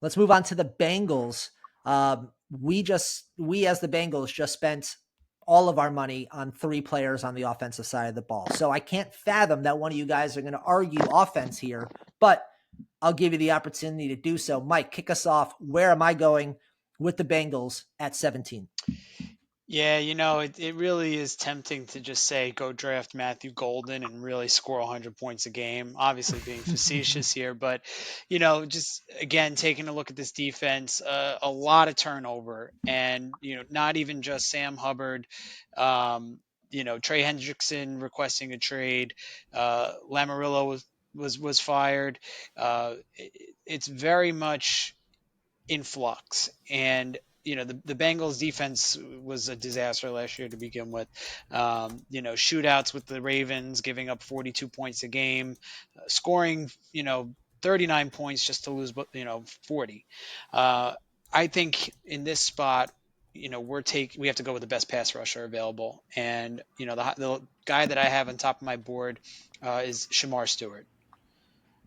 Let's move on to the Bengals. We as the Bengals just spent all of our money on 3 players on the offensive side of the ball. So I can't fathom that one of you guys are going to argue offense here, but I'll give you the opportunity to do so. Mike, kick us off. Where am I going with the Bengals at 17? Yeah, it really is tempting to just say go draft Matthew Golden and really score 100 points a game. Obviously, being facetious here, but just again taking a look at this defense, a lot of turnover, and not even just Sam Hubbard. Trey Hendrickson requesting a trade. Lamarillo was fired. It's very much in flux. And the Bengals defense was a disaster last year to begin with. Shootouts with the Ravens, giving up 42 points a game, scoring 39 points just to lose 40. I think in this spot, we have to go with the best pass rusher available, and the guy that I have on top of my board is Shamar Stewart.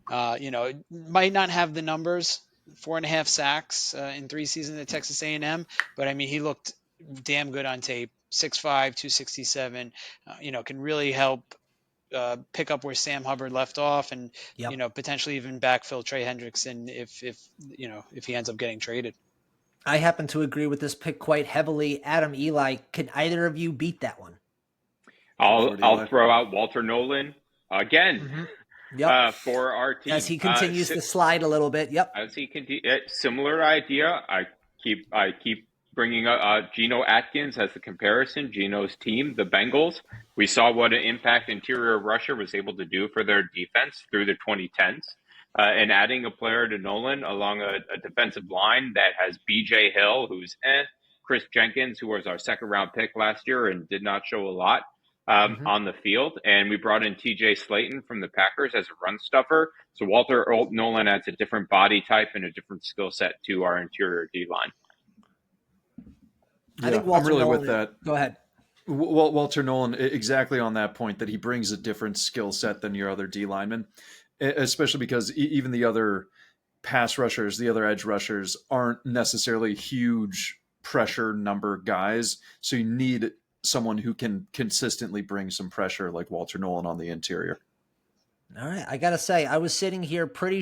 Might not have the numbers, 4.5 sacks in 3 seasons at Texas A&M, but I mean, he looked damn good on tape. 6'5", 267, can really help pick up where Sam Hubbard left off, and Yep. potentially even backfill Trey Hendrickson if he ends up getting traded. I happen to agree with this pick quite heavily. Adam, Eli, can either of you beat that one? I'll throw out Walter Nolan again. Mm-hmm. Yep. For our team. As he continues to slide a little bit. Yep. As he similar idea. I keep bringing up Geno Atkins as the comparison. Geno's team, the Bengals. We saw what an impact interior rusher was able to do for their defense through the 2010s. And adding a player to Nolan along a defensive line that has B.J. Hill, who's Chris Jenkins, who was our second round pick last year and did not show a lot. On the field, and we brought in TJ Slayton from the Packers as a run stuffer. So Walter Nolan adds a different body type and a different skill set to our interior D line. I think Walter I'm really Nolan, with that. Go ahead. Walter Nolan, exactly on that point, that he brings a different skill set than your other D linemen, especially because even the other pass rushers, the other edge rushers aren't necessarily huge pressure number guys. So you need someone who can consistently bring some pressure like Walter Nolan on the interior. All right. I got to say, I was sitting here pretty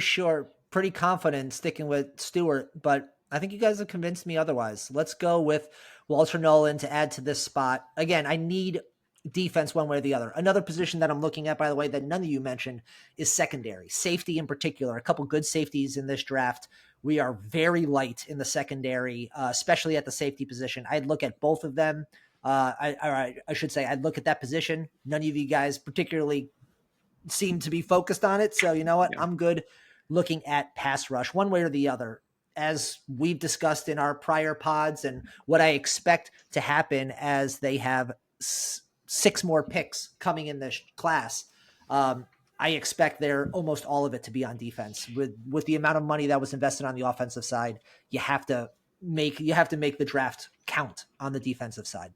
confident sticking with Stewart, but I think you guys have convinced me otherwise. Let's go with Walter Nolan to add to this spot. Again, I need defense one way or the other. Another position that I'm looking at, by the way, that none of you mentioned is secondary. Safety in particular. A couple good safeties in this draft. We are very light in the secondary, especially at the safety position. I'd look at both of them. I should say I'd look at that position. None of you guys particularly seem to be focused on it. So you know what? Yeah. I'm good looking at pass rush one way or the other, as we've discussed in our prior pods and what I expect to happen as they have 6 more picks coming in this class. I expect almost all of it to be on defense. With the amount of money that was invested on the offensive side, you have to make the draft count on the defensive side.